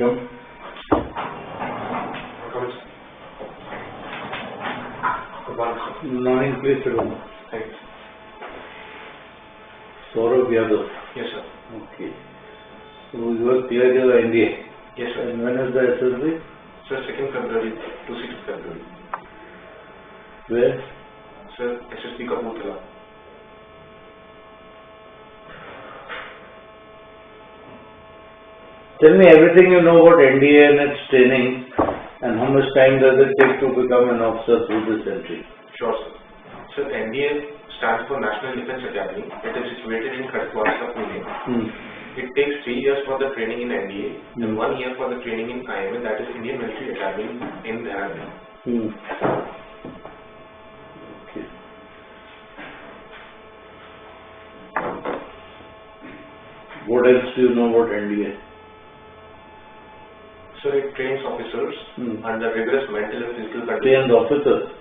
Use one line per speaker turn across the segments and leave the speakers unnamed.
Jump. Good morning, please sit down.
Thanks.
Saurabh Yadav.
Yes, sir.
Okay. So you are cleared your NDA.
Yes, sir.
And when is the SSB?
Sir, 2nd February to 6th February.
Where?
Sir, SSB Interview.
Tell me everything you know about NDA and its training, and how much time does it take to become an officer through this entry?
Sure, sir. Sir, NDA stands for National Defence Academy. It is situated in Kharagpur, Pune. It takes 3 years for the training in NDA and 1 year for the training in IMA, that is Indian Military Academy in Dehradun.
Okay. What else do you know about NDA?
Sir, it trains officers under rigorous mental and physical conditions.
Trained officers?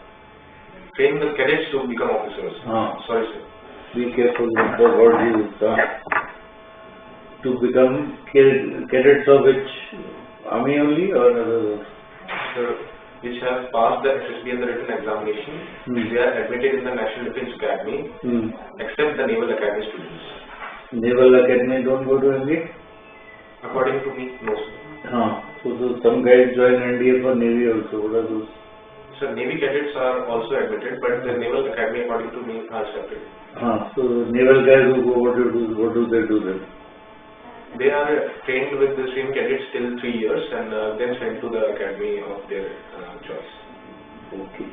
Train the cadets to become officers. Sorry, sir.
Be careful with the word you use. To become cadets of which? Army only or other?
Sir, which have passed the SSB and the written examination, they are admitted in the National Defence Academy, except the Naval Academy students.
Naval Academy don't go to NDA?
According to me, no, sir.
So some guys join NDA for Navy also. What are those?
Sir, Navy cadets are also admitted, but the Naval Academy, according to me, are separate.
So naval guys who go, what do they do then?
They are trained with the same cadets till 3 years and then sent to the academy of their choice.
Okay.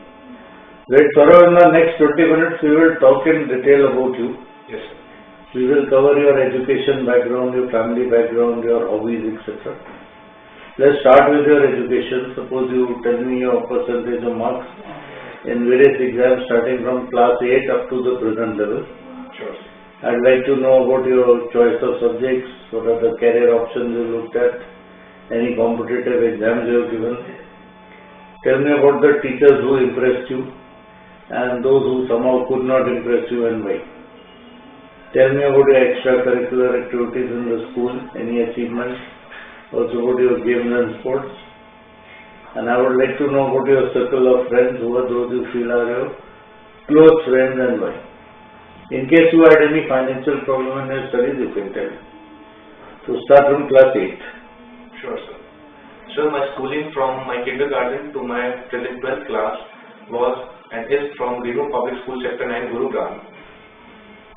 Right, Saurabh, in the next 20 minutes we will talk in detail about you.
Yes, sir.
We will cover your education background, your family background, your hobbies, etc. Let's start with your education. Suppose you tell me your percentage of marks in various exams starting from class 8 up to the present level.
Sure.
I'd like to know about your choice of subjects, what are the career options you looked at, any competitive exams you have given. Tell me about the teachers who impressed you and those who somehow could not impress you and why. Tell me about your extracurricular activities in the school, any achievements, also about your games and sports. And I would like to know about your circle of friends, who are those you feel are your close friends and why. In case you had any financial problem in your studies, you can tell. So start from class 8.
Sure, sir. So my schooling from my kindergarten to my present 12th class was and is from Reno Public School Sector 9, Gurugram.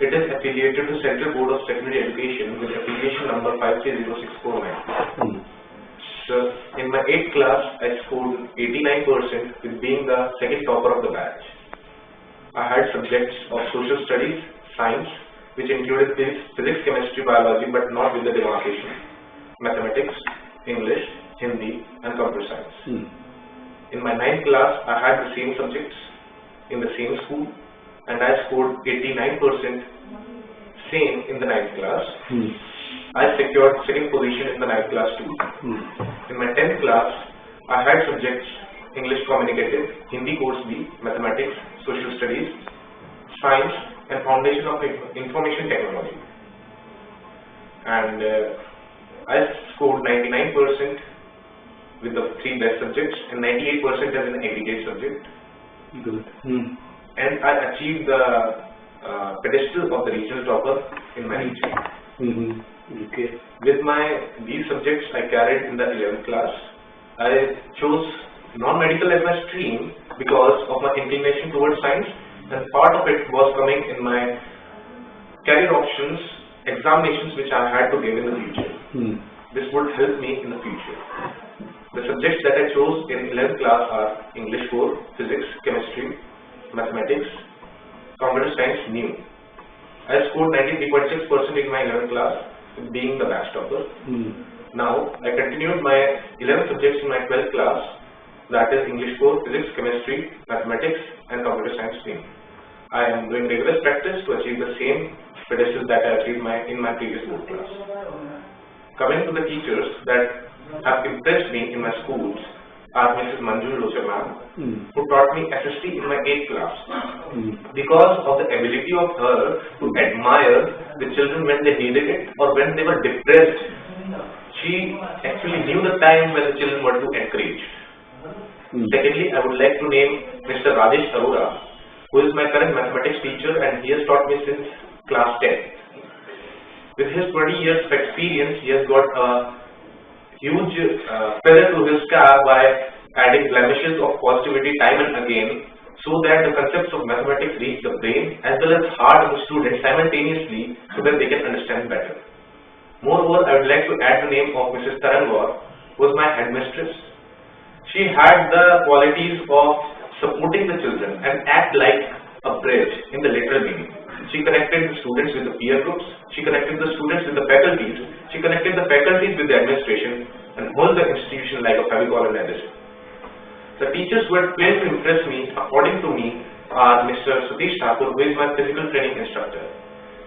It is affiliated to Central Board of Secondary Education with affiliation number 530649. So in my 8th class, I scored 89% with being the second topper of the batch. I had subjects of social studies, science, which included physics, chemistry, biology, but not with the demarcation, mathematics, English, Hindi, and computer science. In my 9th class, I had the same subjects in the same school, and I scored 89% same in the 9th class. I secured second position in the 9th class too. In my 10th class, I had subjects English Communicative, Hindi Course B, Mathematics, Social Studies, Science, and Foundation of Information Technology. And I scored 99% with the 3 best subjects and 98% as an aggregate subject.
Good.
And I achieved the pedestal of the regional topper in my region.
Okay.
With these subjects I carried in the 11th class. I chose non-medical as my stream because of my inclination towards science, and part of it was coming in my career options, examinations which I had to give in the future. This would help me in the future. The subjects that I chose in 11th class are English core, physics, chemistry, mathematics, computer science, new. I scored 93.6% in my 11th class, being the batch topper. Now, I continued my 11 subjects in my 12th class, that is English core, physics, chemistry, mathematics, and computer science stream. I am doing rigorous practice to achieve the same pedestal that I achieved in my previous board class. Coming to the teachers that have impressed me in my schools are Mrs. Manju Locha ma'am, who taught me SST in my 8th class. Because of the ability of her to admire the children when they needed it or when they were depressed, She actually knew the time when the children were to encourage. Secondly, I would like to name Mr. Rajesh Arora, who is my current mathematics teacher, and he has taught me since class 10. With his 20 years of experience, he has got a huge feather to his cap by adding blemishes of positivity time and again, so that the concepts of mathematics reach the brain as well as heart of the student simultaneously, so that they can understand better. Moreover, I would like to add the name of Mrs. Tarangor, who was my headmistress. She had the qualities of supporting the children and act like a bridge in the literal meaning. She connected the students with the peer groups, she connected the students with the faculties, she connected the faculties with the administration, and held the institution like a Fevicol and adhesive. The teachers who had failed to impress me, according to me, are Mr. Satish Thakur, who is my physical training instructor.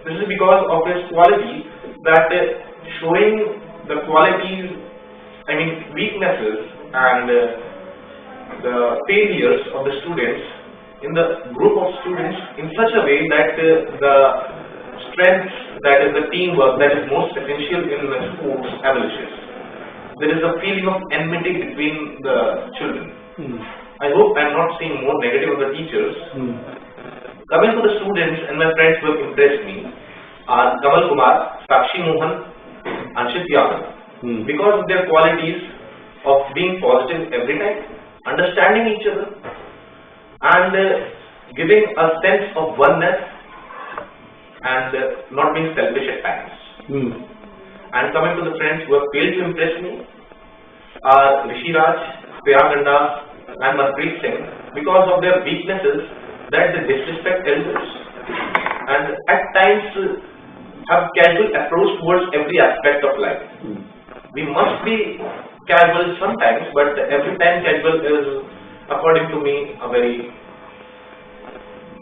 This is because of his quality that showing the qualities, weaknesses and the failures of the students in the group of students in such a way that the strength, that is the teamwork, that is most essential in the sports avalanches. There is a feeling of enmity between the children. I hope I am not seeing more negative of the teachers. Coming to the students and my friends who have impressed me are Kamal Kumar, Sakshi Mohan, Anshit Yagan. Because of their qualities of being positive every time, understanding each other, and giving a sense of oneness and not being selfish at times. And coming to the friends who have failed to impress me are Rishi Raj, Priya and Manpreet Singh, because of their weaknesses that they disrespect elders and at times have casual approach towards every aspect of life. We must be casual sometimes, but every time casual is, according to me, a very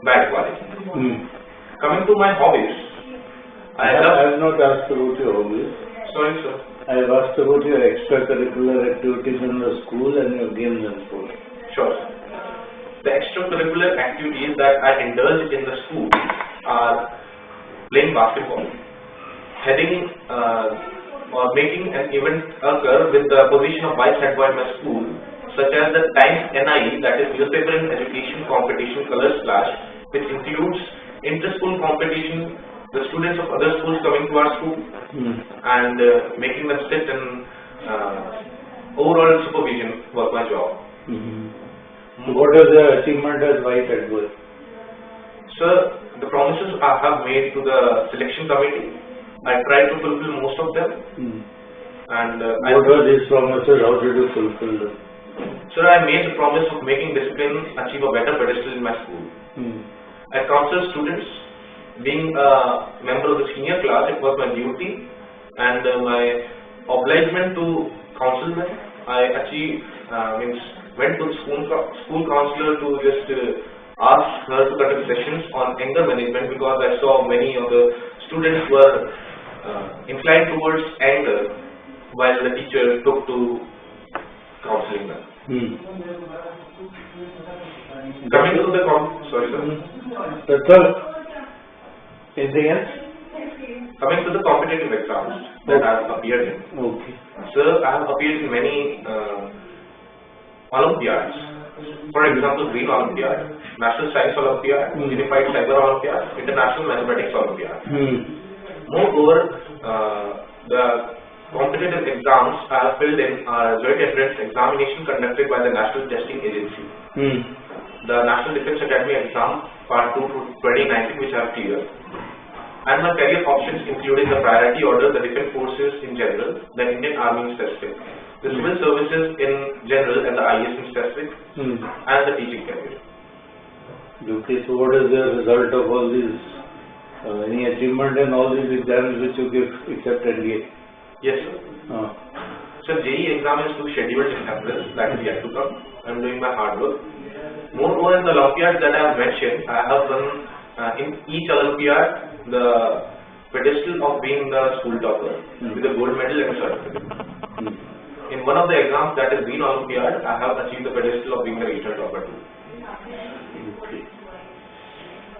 bad quality. Coming to my hobbies, I have
not asked about your hobbies.
Sorry, sir.
I have asked about your extracurricular activities in the school and your games and sports.
Sure. The extracurricular activities that I indulge in the school are playing basketball, heading or making an event occur with the position of vice head boy in my school, such as the Times NIE, that is Newspaper in Education Competition Color Splash, which includes inter-school competition, the students of other schools coming to our school and making them sit and overall supervision was my job.
What is the achievement as vice head boy?
Sir, the promises I have made to the selection committee, I tried to fulfill most of them. And
what were these promises? How did you fulfill them?
Sir, I made the promise of making discipline achieve a better pedestal in my school. I counsel students. Being a member of the senior class, it was my duty and my obligement to counsel them. I went to the school counselor to just ask her to conduct sessions on anger management, because I saw many of the students were inclined towards anger while the teacher took to counseling them. Coming to the sorry, sir.
That's all. Anything else?
Coming to the competitive exams that I have appeared in.
Okay.
Sir, I have appeared in many Olympiads. For example, Green Olympiad, National Science Olympiad, Unified Cyber Olympiad, International Mathematics Olympiad. Moreover, the competitive exams I have filled in are joint entrance examination conducted by the National Testing Agency. The National Defence Academy exam part 2 to 2019, which I have cleared. And my career options including the priority order, the defense forces in general, the Indian Army in specific, the civil services in general and the IAS in specific, and the teaching career.
Okay, so what is the result of all these, any achievement in all these exams which you give except NDA?
Yes, sir. So JEE exam is scheduled in April, that is yet to come. I am doing my hard work. Moreover, in the Olympiads that I have mentioned, I have done in each Olympiad the pedestal of being the school topper with a gold medal and certificate. In one of the exams, that is Green Olympiad, I have achieved the pedestal of being the regional topper too.
Okay.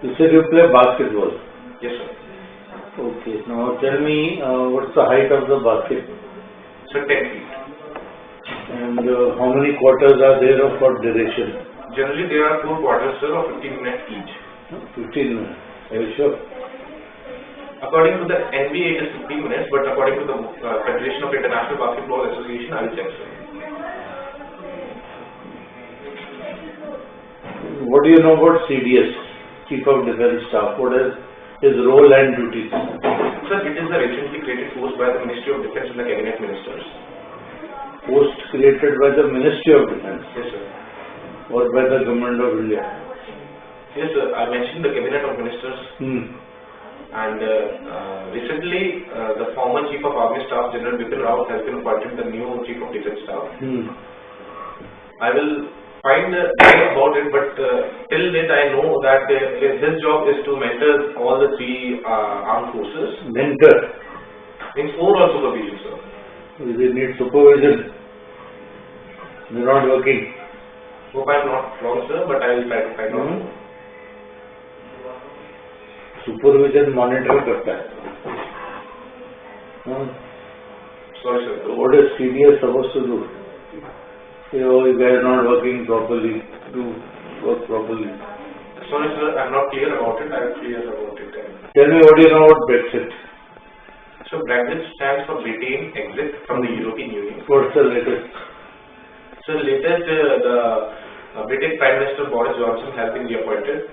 You said you play basketball.
Yes, sir.
Okay. Now tell me, what's the height of the basket?
So 10 feet.
And how many quarters are there of what duration?
Generally there are 4 quarters, sir, of 15 minutes each.
15 minutes. Are you sure?
According to the NBA, it is 15 minutes, but according to the Federation of International Basketball Association, I will check, sir.
What do you know about CDS, Chief of Defence Staff? What is his role and duties?
Sir, it is a recently created post by the Ministry of Defence and the Cabinet Ministers.
Post created by the Ministry of Defence?
Yes, sir.
Or by the Government of India?
Yes, sir. I mentioned the Cabinet of Ministers. And recently, the former Chief of Army Staff, General Bipin Rawat, has been appointed the new Chief of Defence Staff. I will find about it, but till date I know that his job is to mentor all the 3 armed forces.
Mentor?
Means overall supervision, sir.
They need supervision. They are not working.
Hope I am not wrong, sir, but I will try to find out.
Supervision monitor करता है.
Sorry, sir.
What is CDS supposed to do? You guys are not working properly. Do work properly.
Sorry, sir. I am not clear about it. I am clear about it.
Tell me what you know about Brexit.
So Brexit stands for Britain exit from the European Union.
What's the latest?
So latest, the British Prime Minister Boris Johnson has been reappointed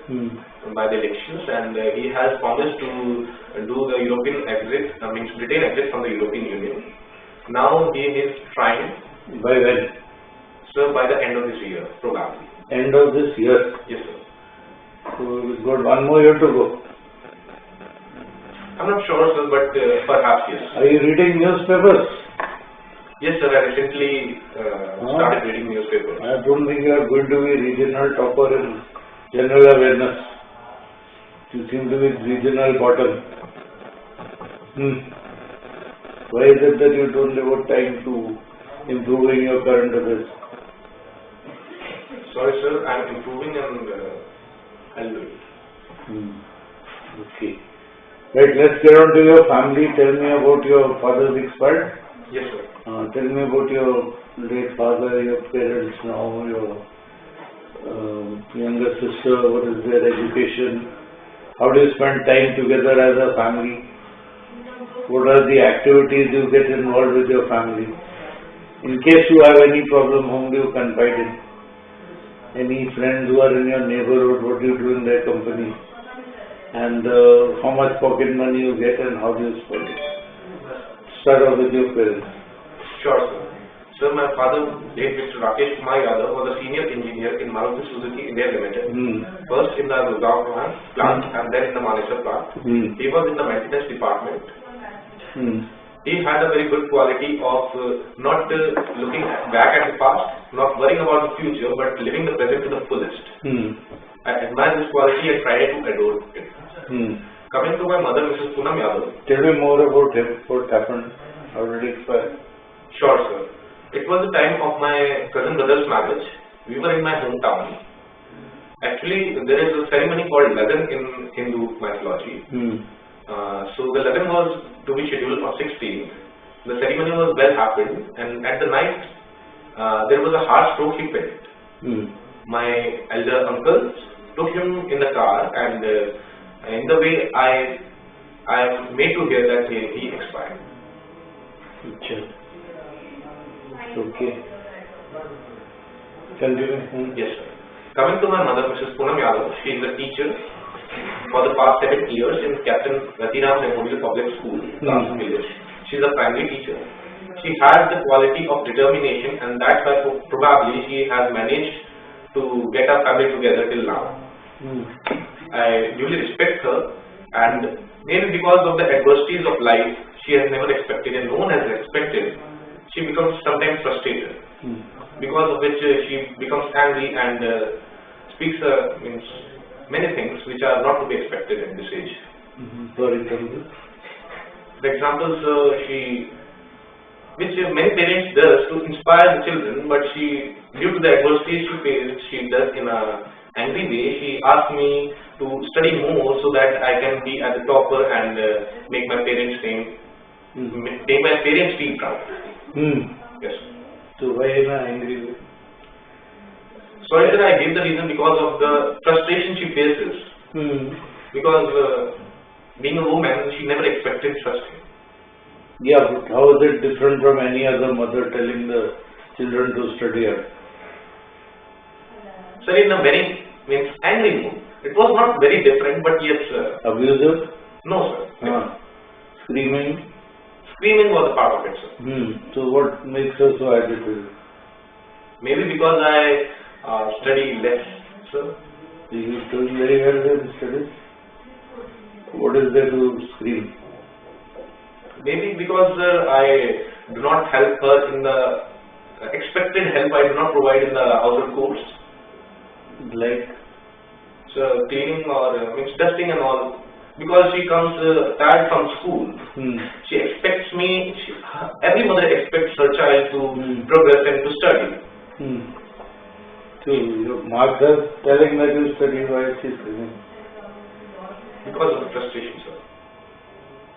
by the elections, and he has promised to do the European exit, means Britain exit from the European Union. Now he is trying.
By when?
So by the end of this year, probably.
End of this year?
Yes, sir.
So we've got 1 more year to go.
I'm not sure, sir, but perhaps yes.
Are you reading newspapers?
Yes, sir. I recently started reading newspapers.
I don't think you are going to be regional topper in general awareness. You seem to be regional bottom. Why is it that you don't devote time to improving your current affairs?
Sorry, sir. I am improving and I'll do it.
Okay. Right, let's get on to your family. Tell me about your father's expired.
Yes, sir.
Tell me about your late father, your parents now, your younger sister, what is their education, how do you spend time together as a family, what are the activities you get involved with your family. In case you have any problem, whom do you confide in? Any friends who are in your neighborhood, what do you do in their company? And how much pocket money you get and how do you spend it? Start off with your parents.
Sure, sir. Sir, my father, late Mr. Rakesh Kumar Yadav, was a senior engineer in Maruti Suzuki India Limited. First in the Gurgaon plant and then in the Manesar plant. He was in the maintenance department. He had a very good quality of not looking back at the past, not worrying about the future, but living the present to the fullest. I admire this quality and try to adore it. Coming to my mother, Mrs. Poonam Yadav.
Tell me more about him. What happened? How did it expire?
Sure, sir. It was the time of my cousin brother's marriage. We were in my hometown. Actually, there is a ceremony called Lagan in Hindu mythology. So the Lagan was to be scheduled on 16th. The ceremony was well happened, and at the night there was a harsh stroke he felt. My elder uncle took him in the car, and in the way I am made to hear that he expired.
Okay. Continue.
Yes, sir. Coming to my mother, Mrs. Poonam Yadav, she is a teacher for the past 7 years in Captain Ratiram Memorial Public School, Last Village. She is a primary teacher. She has the quality of determination, and that's why probably she has managed to get our family together till now. I duly respect her, and maybe because of the adversities of life she has never expected and no one has expected, she becomes sometimes frustrated, because of which she becomes angry and speaks means many things which are not to be expected at this age.
For example?
For example, which many parents does to inspire the children, but she, due to the adversity she does in a angry way, she asked me to study more so that I can be at the topper and make my parents feel proud. Yes.
So why am I angry?
Sorry sir, I gave the reason because of the frustration she faces. Because being a woman, she never expected such thing.
Yeah, but how is it different from any other mother telling the children to study hard?
Sir, in a very angry mood. It was not very different, but yes, sir.
Abusive?
No, sir.
Screaming?
Screaming was a part of it, sir.
So what makes her so agitated?
Maybe because I study less, sir.
You doing very well in studies? What is there to scream?
Maybe because, sir, I do not help her in the expected help I do not provide in the household chores.
Like?
So cleaning or dusting and all. Because she comes tired from school, she expects me, every mother expects her child to progress and to study. So your mother telling that you study, why is she screaming? Because of frustration, sir.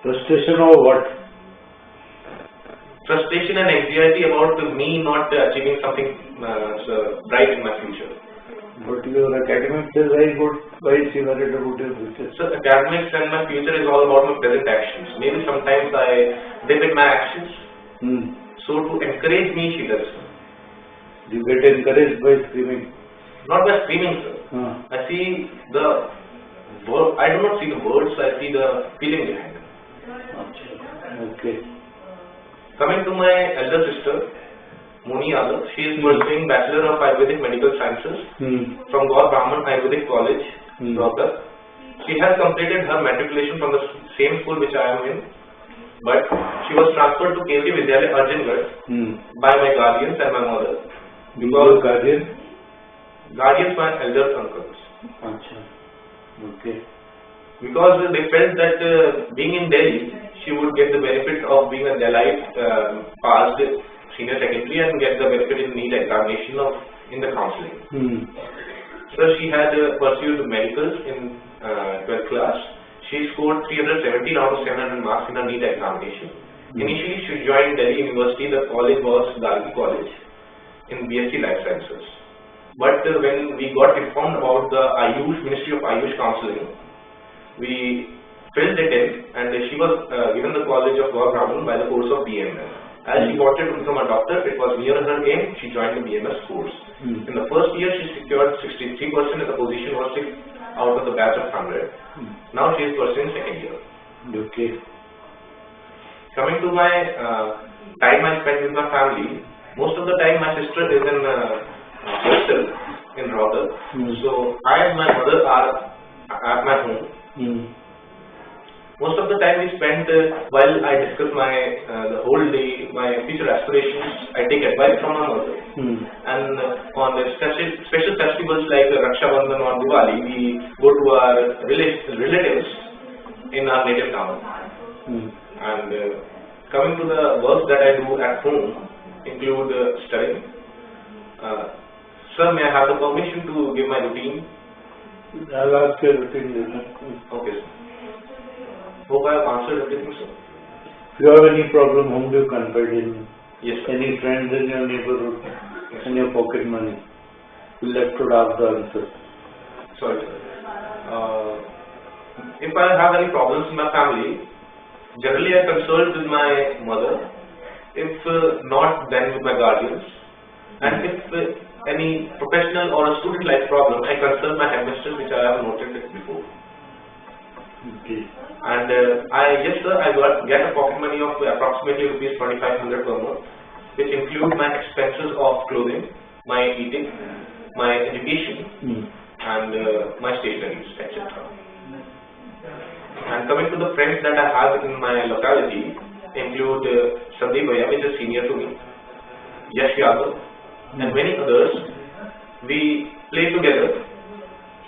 Frustration over what?
Frustration and anxiety about me not achieving something bright in my future.
But your academics is very good. Why is she worried about your future?
So academics and my future is all about my present actions. Maybe sometimes I dip in my actions. So to encourage me, she does.
You get encouraged by screaming?
Not by screaming, sir. I see the word. I do not see the words. I see the feeling behind them.
Okay.
Coming to my elder sister, Moni Yadav, she is pursuing Bachelor of Ayurvedic Medical Sciences from Gaur Brahman Ayurvedic College, Rohtak. She has completed her matriculation from the same school which I am in, but she was transferred to Kendriya Vidyalaya Arjungarh by my guardians and my mother.
Because guardian?
Guardians, my elder uncles.
Okay.
Because they felt that being in Delhi, she would get the benefit of being a Delhi passed senior secondary and get the benefit in NEET examination in the counseling. So she had pursued medicals in 12th class. She scored 370 out of 700 marks in her NEET examination. Initially, she joined Delhi University. The college was Gargi College in BSc Life Sciences. But when we got informed about the Ministry of Ayush counseling, we filled it in, and she was given the college of Gaur Brahman by the course of BMS. As she wanted to become a doctor, it was near her aim. She joined the BMS course. In the first year, she secured 63%, and the position was 6 out of the batch of 100. Now she is pursuing second year.
Okay.
Coming to my time I spent with my family, most of the time my sister is in hostel in Rohtak. So I and my mother are at my home. Most of the time we spend while I discuss the whole day, my future aspirations, I take advice from my mother. And on the special festivals like Raksha Bandhan or Diwali, we go to our relatives in our native town. And coming to the work that I do at home, include studying. Sir, may I have the permission to give my routine?
I'll ask your routine later.
Okay, sir. Hope I have answered everything, sir.
If you have any problem, whom do you confide in?
Yes, sir.
Any friends in your neighborhood? And your pocket money? You left to have the answer.
Sorry, sir. If I have any problems in my family, generally I consult with my mother. If not, then with my guardians. And if any professional or a student life problem, I consult my headmaster, which I have noted it before.
Okay.
And yes sir, I get a pocket money of approximately rupees 2,500 per month, which include my expenses of clothing, my eating, my education, and my stationeries, etc. And coming to the friends that I have in my locality, include Sandeep Bhaiya, which is senior to me, Yash Yadav, and many others. We play together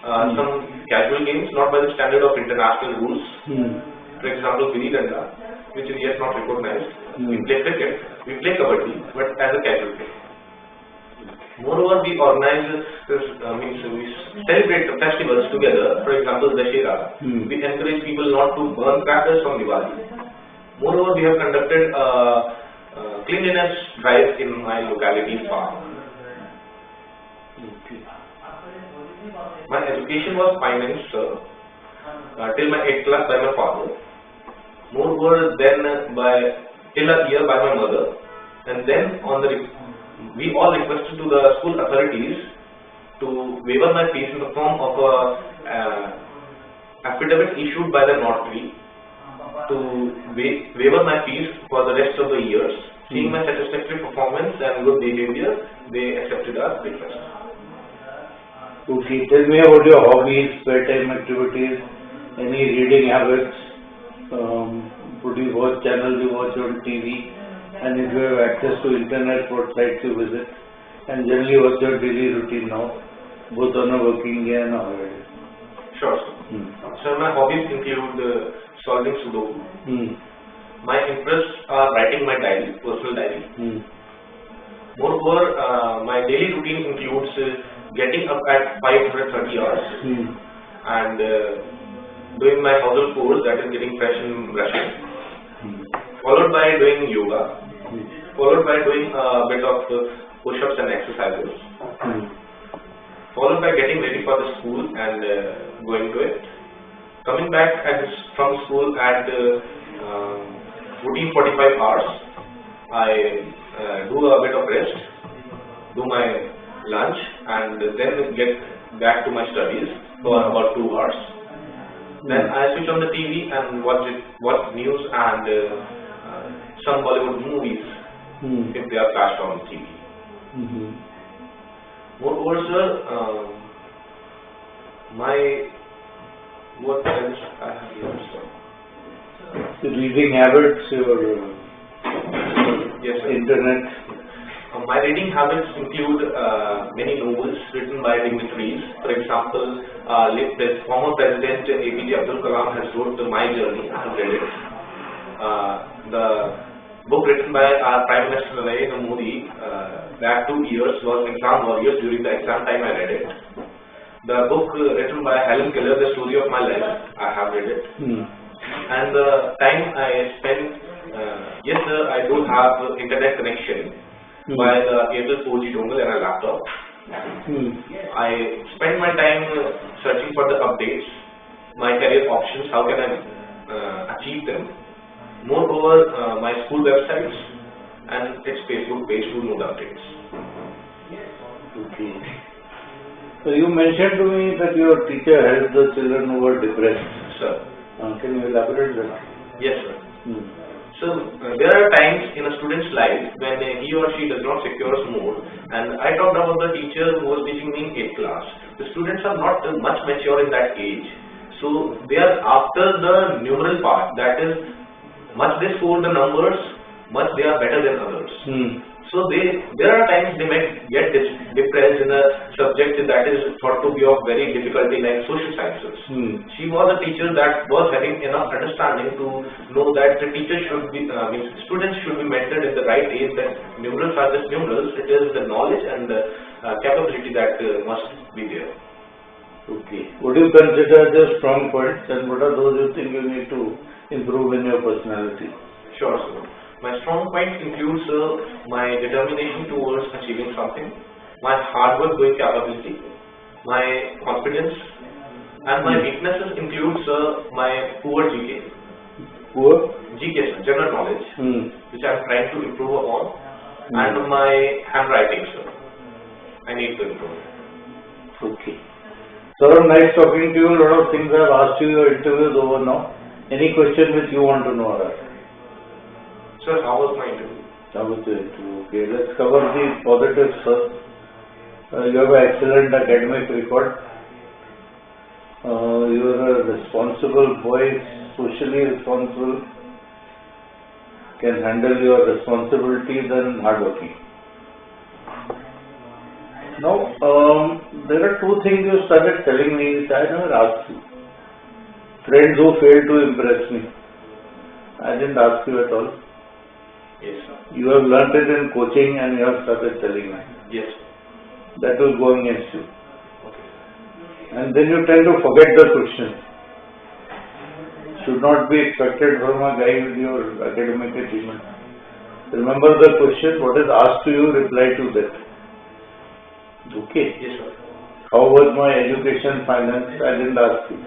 some casual games, not by the standard of international rules. For example, Gilli Danda, which is yet not recognized. We play cricket, we play kabaddi, but as a casual play. Moreover, we organize we celebrate the festivals together. For example, Dashera. We encourage people not to burn crackers on Diwali. Moreover, we have conducted cleanliness drive in my locality is far.
Okay.
My education was financed till my 8th class by my father. Moreover, then till a year by my mother, and then we all requested to the school authorities to waiver my fees in the form of a affidavit issued by the notary to waiver my fees for the rest of the years. Seeing my satisfactory performance and good behavior, they accepted our request.
Okay, tell me about your hobbies, spare time activities, any reading habits. Would you watch channels you watch on TV, and if you have access to internet, what sites you visit, and generally what's your daily routine now, both on a working day and a holiday?
Sure, sir. Sir, my hobbies include solving Sudoku. My interests are writing my diary, personal diary. Moreover, my daily routine includes getting up at 5:30 hours and doing my household chores, that is getting fresh and brushing, followed by doing yoga, followed by doing a bit of push-ups and exercises, followed by getting ready for the school and going to it, coming back from school at 14:45 hours. I do a bit of rest, do my lunch, and then get back to my studies for about 2 hours. Then I switch on the TV and watch news and some Bollywood movies if they are flashed on TV. Moreover, sir, what else I have here, sir?
The reading habits, your
Yes, sir.
internet.
My reading habits include many novels written by dignitaries. For example, the former President APJ Abdul Kalam has wrote My Journey. I have read it. The book written by our Prime Minister Narendra Modi, that 2 years was Exam Warriors. During the exam time, I read it. The book written by Helen Keller, The Story of My Life, I have read it. And the time I spent, yes, sir, I do have internet connection by the Airtel 4G dongle and a laptop. I spend my time searching for the updates, my career options, how can I achieve them. Moreover, my school websites and its Facebook page to know the updates.
Okay. So you mentioned to me that your teacher helped the children who were depressed.
Sir.
Can you elaborate that?
Yes, sir. So there are times in a student's life when he or she does not secure a mood, and I talked about the teacher who was teaching me in 8th class. The students are not much mature in that age, so they are after the numeral part, that is, much they score the numbers, much they are better than others. So there are times they may get depressed in a subject that is thought to be of very difficulty, like social sciences. She was a teacher that was having enough understanding to know that the teacher should be, students should be mentored at the right age, that numerals are just numerals, it is the knowledge and the capability that must be there.
Okay. What do you consider the strong points, and what are those you think you need to improve in your personality?
Sure, sir. My strong points includes my determination towards achieving something, my hard work doing capability, my confidence, and my weaknesses includes my poor GK.
Poor?
GK, sir, general knowledge, which I am trying to improve upon, and my handwriting, sir. I need to improve.
Okay. So nice talking to you. A lot of things I have asked you. Your interview is over now. Any question which you want to know about?
Sir, how was my interview?
How was the interview? Okay, let's cover the positives first. You have an excellent academic record. You are a responsible boy, socially responsible, can handle your responsibilities and hardworking. Now, there are two things you started telling me which I never asked you. Friends who failed to impress me. I didn't ask you at all.
Yes, sir.
You have learnt it in coaching and you have started telling me.
Yes.
That will go against you.
Okay.
And then you tend to forget the question. Should not be expected from a guy with your academic achievement. Remember the question, what is asked to you, reply to that. Okay.
Yes, sir.
How was my education, finance? I didn't ask you.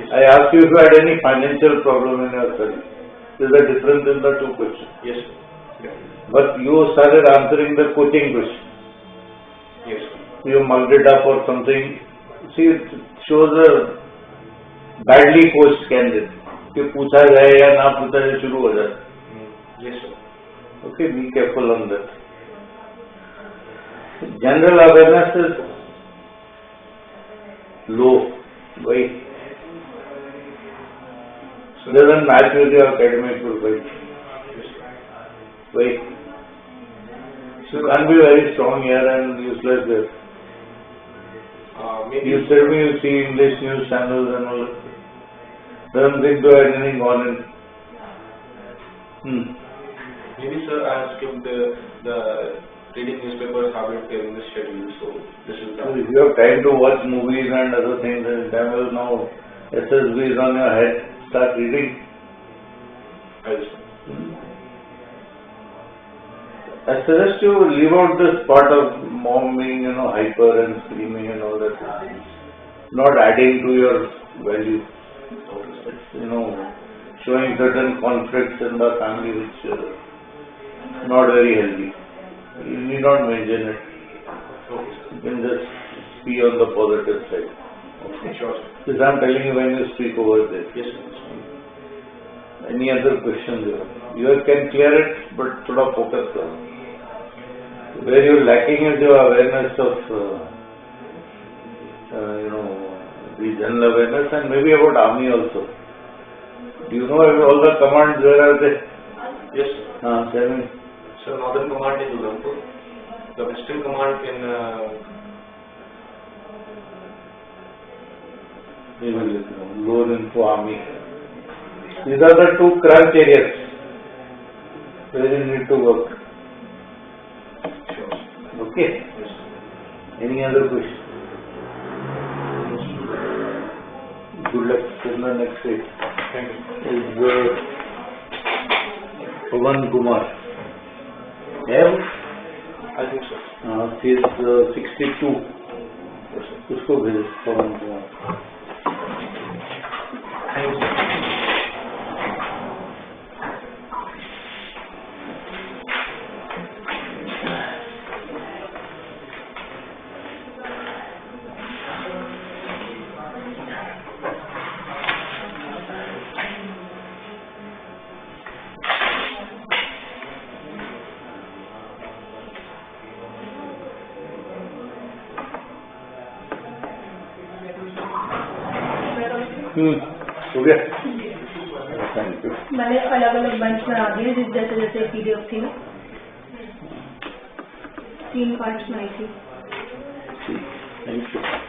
Yes,
I asked you if you had any financial problem in your study. There's a difference in the two questions.
yes, sir. Yeah.
But you started answering the coaching question.
Yes, sir.
You mugged it up or something. See, it shows a badly coached candidate. कि पूछा जाए या ना पूछा जाए शुरू हो जाए.
Yes, sir.
Okay, be careful on that. General awareness is low. Why?
So,
Doesn't match with your academic profile.
yes, sir.
Why? You can't be very strong here and useless there.
Maybe,
You tell me you see English news channels and all. Doesn't think to have anything on it.
maybe, sir, I skipped the reading newspapers habit in the schedule, so this is
So
the.
if you have time to watch movies and other things, and time will now SSB is on your head, start reading.
Yes,
I suggest you leave out this part of mom being, hyper and screaming and all that. Not adding to your value. It's, showing certain conflicts in the family which are not very healthy. You need not mention it.
okay, sir.
You can just be on the positive side.
Okay, sure, sir.
This I'm telling you when you speak over there.
Yes, sir.
Any other questions you have? You can clear it, but thoda focus karo. Where you're lacking is your awareness of, the general awareness and maybe about army also. Do you know all the commands, where are they?
Yes, sir.
Tell me.
So, Northern Command in Udhampur, the Western Command in
Lower info army. These are the two crunch areas where you need to work.
sure.
Okay.
Yes, sir.
Any other question? Good luck in the next week.
Thank you.
Is Pavan Kumar. Yeah?
I think so.
He is 62.
Yes, sir.
उसको भेजो पवन Kumar.
Thank you, sir.
हो गया. Thank you.
मैंने अलग अलग bunch में आ दिए जैसे जैसे पीडीएफ थी ना 3 पार्ट्स में आई थी.
Thank you.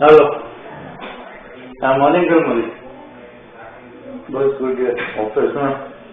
Hello. Morning, good morning. Bus good, yeah. Office, huh?